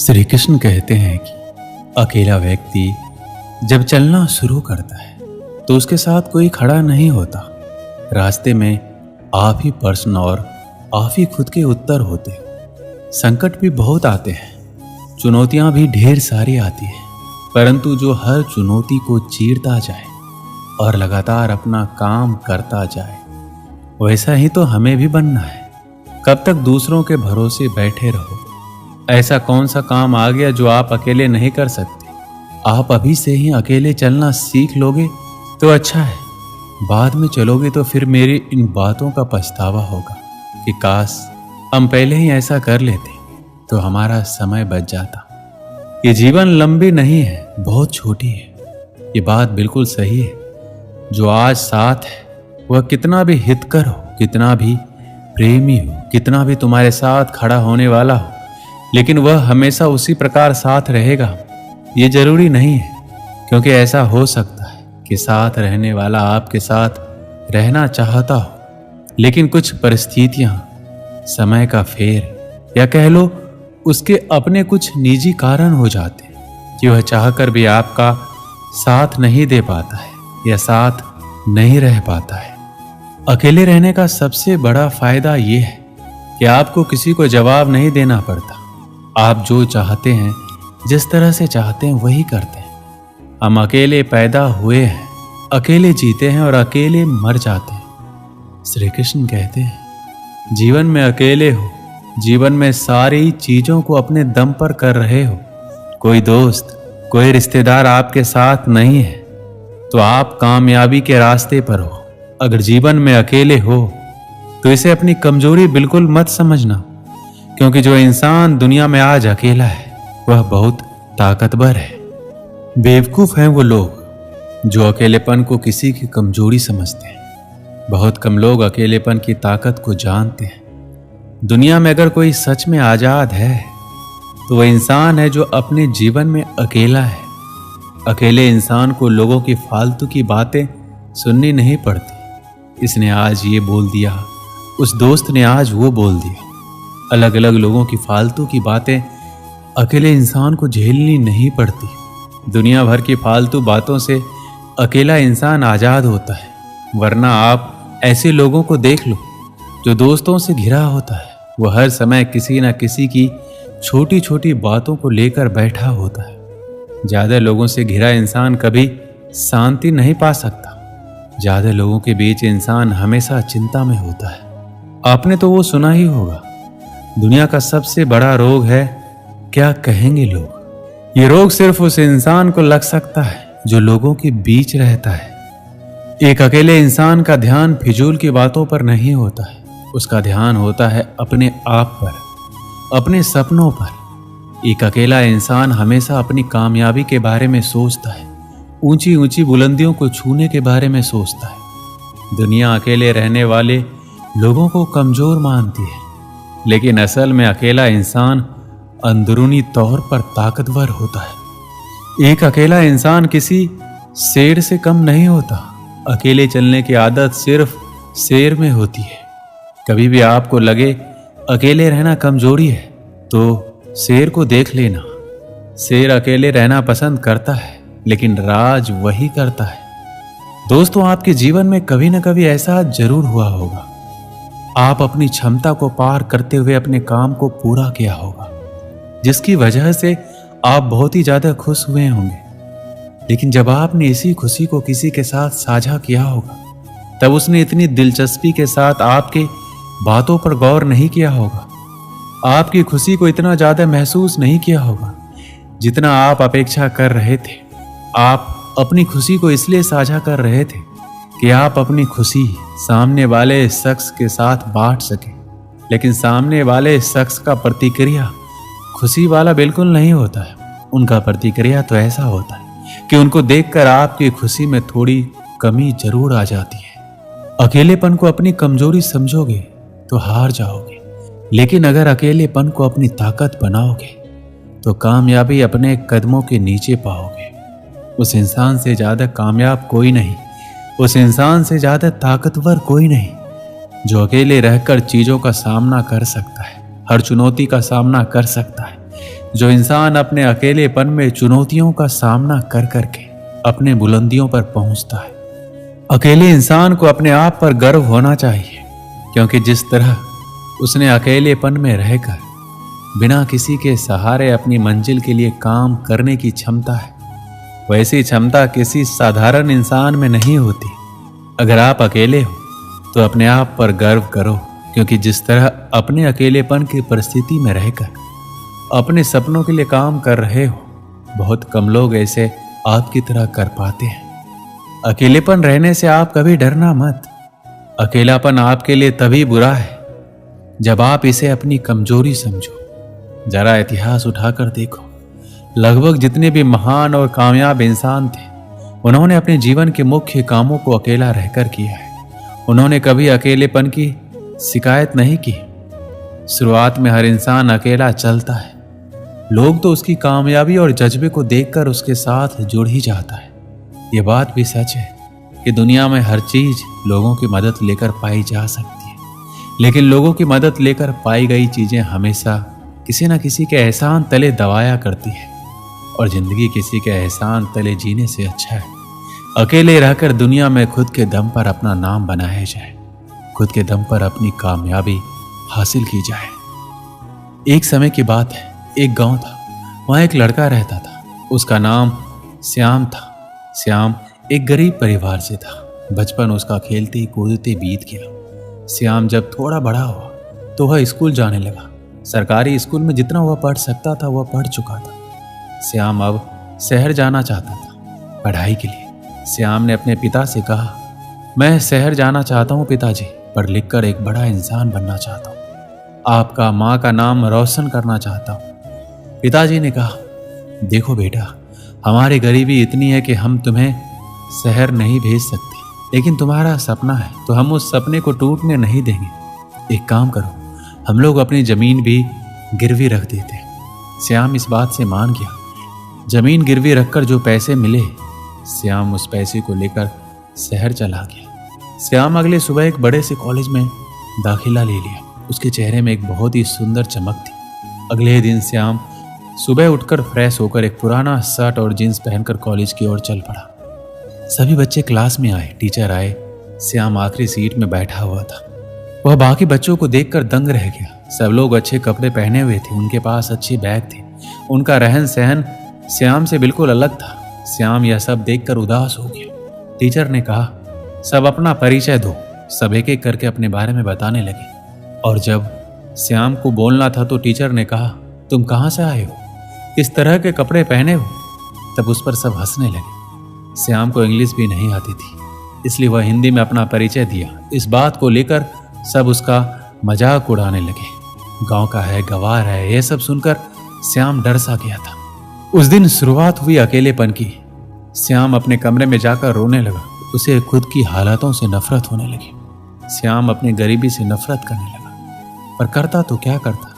श्री कृष्ण कहते हैं कि अकेला व्यक्ति जब चलना शुरू करता है तो उसके साथ कोई खड़ा नहीं होता। रास्ते में आप ही प्रश्न और आप ही खुद के उत्तर होते हैं। संकट भी बहुत आते हैं, चुनौतियां भी ढेर सारी आती हैं, परंतु जो हर चुनौती को चीरता जाए और लगातार अपना काम करता जाए, वैसा ही तो हमें भी बनना है। कब तक दूसरों के भरोसे बैठे रहो? ऐसा कौन सा काम आ गया जो आप अकेले नहीं कर सकते? आप अभी से ही अकेले चलना सीख लोगे तो अच्छा है। बाद में चलोगे तो फिर मेरी इन बातों का पछतावा होगा कि काश हम पहले ही ऐसा कर लेते तो हमारा समय बच जाता। ये जीवन लंबी नहीं है, बहुत छोटी है। ये बात बिल्कुल सही है। जो आज साथ है वह कितना भी हितकर हो, कितना भी प्रेमी हो, कितना भी तुम्हारे साथ खड़ा होने वाला हो, लेकिन वह हमेशा उसी प्रकार साथ रहेगा ये जरूरी नहीं है। क्योंकि ऐसा हो सकता है कि साथ रहने वाला आपके साथ रहना चाहता हो, लेकिन कुछ परिस्थितियां, समय का फेर या कह लो उसके अपने कुछ निजी कारण हो जाते हैं कि वह चाहकर भी आपका साथ नहीं दे पाता है या साथ नहीं रह पाता है। अकेले रहने का सबसे बड़ा फायदा यह है कि आपको किसी को जवाब नहीं देना पड़ता। आप जो चाहते हैं, जिस तरह से चाहते हैं वही करते हैं। हम अकेले पैदा हुए हैं, अकेले जीते हैं और अकेले मर जाते हैं। श्री कृष्ण कहते हैं जीवन में अकेले हो, जीवन में सारी चीजों को अपने दम पर कर रहे हो। कोई दोस्त, कोई रिश्तेदार आपके साथ नहीं है तो आप कामयाबी के रास्ते पर हो। अगर जीवन में अकेले हो तो इसे अपनी कमजोरी बिल्कुल मत समझना, क्योंकि जो इंसान दुनिया में आज अकेला है वह बहुत ताकतवर है। बेवकूफ हैं वो लोग जो अकेलेपन को किसी की कमजोरी समझते हैं। बहुत कम लोग अकेलेपन की ताकत को जानते हैं। दुनिया में अगर कोई सच में आजाद है तो वह इंसान है जो अपने जीवन में अकेला है। अकेले इंसान को लोगों की फालतू की बातें सुननी नहीं पड़ती। इसने आज ये बोल दिया, उस दोस्त ने आज वो बोल दिया। अलग अलग लोगों की फालतू की बातें अकेले इंसान को झेलनी नहीं पड़ती। दुनिया भर की फालतू बातों से अकेला इंसान आजाद होता है। वरना आप ऐसे लोगों को देख लो जो दोस्तों से घिरा होता है। वह हर समय किसी न किसी की छोटी छोटी बातों को लेकर बैठा होता है। ज्यादा लोगों से घिरा इंसान कभी शांति नहीं पा सकता। ज्यादा लोगों के बीच इंसान हमेशा चिंता में होता है। आपने तो वो सुना ही होगा, दुनिया का सबसे बड़ा रोग है क्या कहेंगे लोग। ये रोग सिर्फ उस इंसान को लग सकता है जो लोगों के बीच रहता है। एक अकेले इंसान का ध्यान फिजूल की बातों पर नहीं होता है, उसका ध्यान होता है अपने आप पर, अपने सपनों पर। एक अकेला इंसान हमेशा अपनी कामयाबी के बारे में सोचता है, ऊंची ऊंची बुलंदियों को छूने के बारे में सोचता है। दुनिया अकेले रहने वाले लोगों को कमजोर मानती है, लेकिन असल में अकेला इंसान अंदरूनी तौर पर ताकतवर होता है। एक अकेला इंसान किसी शेर से कम नहीं होता। अकेले चलने की आदत सिर्फ शेर में होती है। कभी भी आपको लगे अकेले रहना कमजोरी है तो शेर को देख लेना। शेर अकेले रहना पसंद करता है, लेकिन राज वही करता है। दोस्तों, आपके जीवन में कभी ना कभी ऐसा जरूर हुआ होगा, आप अपनी क्षमता को पार करते हुए अपने काम को पूरा किया होगा, जिसकी वजह से आप बहुत ही ज्यादा खुश हुए होंगे। लेकिन जब आपने इसी खुशी को किसी के साथ साझा किया होगा, तब उसने इतनी दिलचस्पी के साथ आपके बातों पर गौर नहीं किया होगा, आपकी खुशी को इतना ज्यादा महसूस नहीं किया होगा जितना आप अपेक्षा कर रहे थे। आप अपनी खुशी को इसलिए साझा कर रहे थे कि आप अपनी खुशी सामने वाले शख्स के साथ बांट सके। लेकिन सामने वाले शख्स का प्रतिक्रिया खुशी वाला बिल्कुल नहीं होता है। उनका प्रतिक्रिया तो ऐसा होता है कि उनको देखकर आपकी खुशी में थोड़ी कमी जरूर आ जाती है। अकेलेपन को अपनी कमजोरी समझोगे तो हार जाओगे, लेकिन अगर अकेलेपन को अपनी ताकत बनाओगे तो कामयाबी अपने कदमों के नीचे पाओगे। उस इंसान से ज्यादा कामयाब कोई नहीं, उस इंसान से ज्यादा ताकतवर कोई नहीं जो अकेले रहकर चीजों का सामना कर सकता है, हर चुनौती का सामना कर सकता है, जो इंसान अपने अकेलेपन में चुनौतियों का सामना कर करके अपने बुलंदियों पर पहुंचता है। अकेले इंसान को अपने आप पर गर्व होना चाहिए, क्योंकि जिस तरह उसने अकेलेपन में रहकर बिना किसी के सहारे अपनी मंजिल के लिए काम करने की क्षमता है, वैसी क्षमता किसी साधारण इंसान में नहीं होती। अगर आप अकेले हो तो अपने आप पर गर्व करो, क्योंकि जिस तरह अपने अकेलेपन की परिस्थिति में रहकर अपने सपनों के लिए काम कर रहे हो, बहुत कम लोग ऐसे आपकी तरह कर पाते हैं। अकेलेपन रहने से आप कभी डरना मत। अकेलापन आपके लिए तभी बुरा है जब आप इसे अपनी कमजोरी समझो। जरा इतिहास उठाकर देखो, लगभग जितने भी महान और कामयाब इंसान थे, उन्होंने अपने जीवन के मुख्य कामों को अकेला रहकर किया है। उन्होंने कभी अकेलेपन की शिकायत नहीं की। शुरुआत में हर इंसान अकेला चलता है। लोग तो उसकी कामयाबी और जज्बे को देखकर उसके साथ जुड़ ही जाता है। ये बात भी सच है कि दुनिया में हर चीज लोगों की मदद लेकर पाई जा सकती है, लेकिन लोगों की मदद लेकर पाई गई चीजें हमेशा किसी न किसी के एहसान तले दबाया करती है, और जिंदगी किसी के एहसान तले जीने से अच्छा है अकेले रहकर दुनिया में खुद के दम पर अपना नाम बनाया जाए, खुद के दम पर अपनी कामयाबी हासिल की जाए। एक समय की बात है, एक गांव था। वहां एक लड़का रहता था। उसका नाम श्याम था। श्याम एक गरीब परिवार से था। बचपन उसका खेलते कूदते बीत गया। श्याम जब थोड़ा बड़ा हुआ तो वह स्कूल जाने लगा। सरकारी स्कूल में जितना वह पढ़ सकता था वह पढ़ चुका था। श्याम अब शहर जाना चाहता था पढ़ाई के लिए। श्याम ने अपने पिता से कहा, मैं शहर जाना चाहता हूँ पिताजी, पढ़ लिख कर एक बड़ा इंसान बनना चाहता हूँ, आपका माँ का नाम रोशन करना चाहता हूँ। पिताजी ने कहा, देखो बेटा, हमारी गरीबी इतनी है कि हम तुम्हें शहर नहीं भेज सकते, लेकिन तुम्हारा सपना है तो हम उस सपने को टूटने नहीं देंगे। एक काम करो, हम लोग अपनी जमीन भी गिरवी रख देते हैं। श्याम इस बात से मान गया। जमीन गिरवी रखकर जो पैसे मिले, श्याम उस पैसे को लेकर शहर चला गया। श्याम अगले सुबह एक बड़े से कॉलेज में दाखिला ले लिया। उसके चेहरे में एक बहुत ही सुंदर चमक थी। अगले दिन श्याम सुबह उठकर फ्रेश होकर एक पुराना शर्ट और जींस पहनकर कॉलेज की ओर चल पड़ा। सभी बच्चे क्लास में आए, टीचर आए। श्याम आखिरी सीट में बैठा हुआ था। वह बाकी बच्चों को देखकर दंग रह गया। सब लोग अच्छे कपड़े पहने हुए थे, उनके पास अच्छे बैग थे, उनका रहन सहन श्याम से बिल्कुल अलग था। श्याम यह सब देखकर उदास हो गया। टीचर ने कहा, सब अपना परिचय दो। सब एक एक करके अपने बारे में बताने लगे, और जब श्याम को बोलना था तो टीचर ने कहा, तुम कहाँ से आए हो, किस तरह के कपड़े पहने हो। तब उस पर सब हंसने लगे। श्याम को इंग्लिश भी नहीं आती थी, इसलिए वह हिंदी में अपना परिचय दिया। इस बात को लेकर सब उसका मजाक उड़ाने लगे। गांव का है, गवार है, यह सब सुनकर श्याम डर सा गया था। उस दिन शुरुआत हुई अकेलेपन की। श्याम अपने कमरे में जाकर रोने लगा। उसे खुद की हालातों से नफरत होने लगी। श्याम अपनी गरीबी से नफरत करने लगा, पर करता तो क्या करता।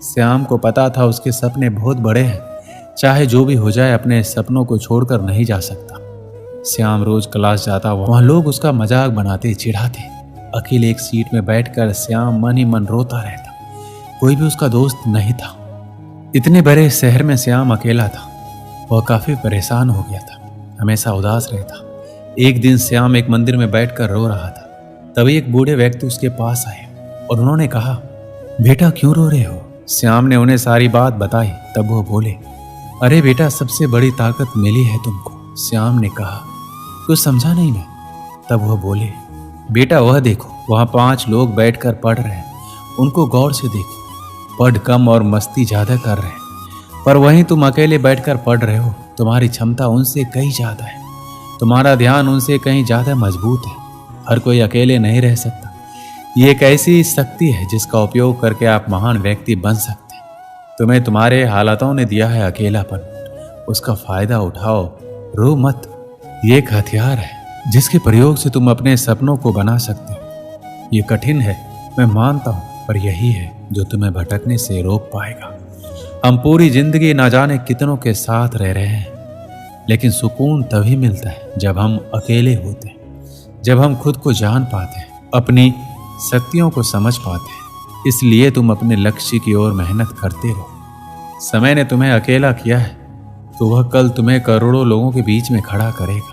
श्याम को पता था उसके सपने बहुत बड़े हैं, चाहे जो भी हो जाए अपने सपनों को छोड़कर नहीं जा सकता। श्याम रोज क्लास जाता, वहां लोग उसका मजाक बनाते, चिढ़ाते। अकेले एक सीट में बैठकर श्याम मन ही मन रोता रहता। कोई भी उसका दोस्त नहीं था। इतने बड़े शहर में श्याम अकेला था। वह काफी परेशान हो गया था, हमेशा उदास रहता। एक दिन श्याम एक मंदिर में बैठकर रो रहा था। तभी एक बूढ़े व्यक्ति उसके पास आए और उन्होंने कहा, बेटा क्यों रो रहे हो। श्याम ने उन्हें सारी बात बताई। तब वो बोले, अरे बेटा, सबसे बड़ी ताकत मिली है तुमको। श्याम ने कहा, कुछ समझा नहीं मैं। तब वह बोले, बेटा वह देखो, वहां 5 लोग बैठकर पढ़ रहे हैं, उनको गौर से देखो। पढ़ कम और मस्ती ज्यादा कर रहे हैं, पर वहीं तुम अकेले बैठकर पढ़ रहे हो। तुम्हारी क्षमता उनसे कहीं ज्यादा है, तुम्हारा ध्यान उनसे कहीं ज्यादा मजबूत है। हर कोई अकेले नहीं रह सकता। ये एक ऐसी शक्ति है जिसका उपयोग करके आप महान व्यक्ति बन सकते हैं। तुम्हें तुम्हारे हालातों ने दिया है अकेलापन, उसका फायदा उठाओ, रो मत। ये एक हथियार है जिसके प्रयोग से तुम अपने सपनों को बना सकते हो। ये कठिन है, मैं मानता हूं, पर यही है जो तुम्हें भटकने से रोक पाएगा। हम पूरी जिंदगी ना जाने कितनों के साथ रह रहे हैं, लेकिन सुकून तभी मिलता है जब हम अकेले होते हैं, जब हम खुद को जान पाते हैं, अपनी शक्तियों को समझ पाते हैं। इसलिए तुम अपने लक्ष्य की ओर मेहनत करते रहो। समय ने तुम्हें अकेला किया है तो वह कल तुम्हें करोड़ों लोगों के बीच में खड़ा करेगा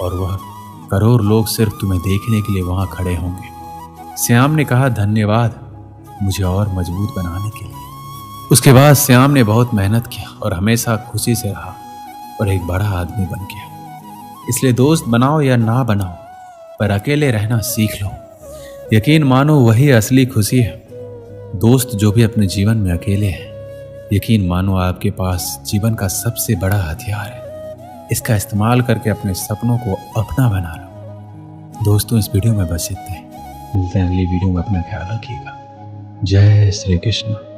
और वह करोड़ लोग सिर्फ तुम्हें देखने के लिए वहां खड़े होंगे। श्याम ने कहा, धन्यवाद मुझे और मजबूत बनाने के लिए। उसके बाद श्याम ने बहुत मेहनत किया और हमेशा खुशी से रहा और एक बड़ा आदमी बन गया। इसलिए दोस्त बनाओ या ना बनाओ, पर अकेले रहना सीख लो। यकीन मानो वही असली खुशी है। दोस्त जो भी अपने जीवन में अकेले हैं, यकीन मानो आपके पास जीवन का सबसे बड़ा हथियार है। इसका इस्तेमाल करके अपने सपनों को अपना बना लो। दोस्तों, इस वीडियो में बस इतना ही। मिलते हैं अगली वीडियो में। अपना ख्याल रखिएगा। जय श्री कृष्ण।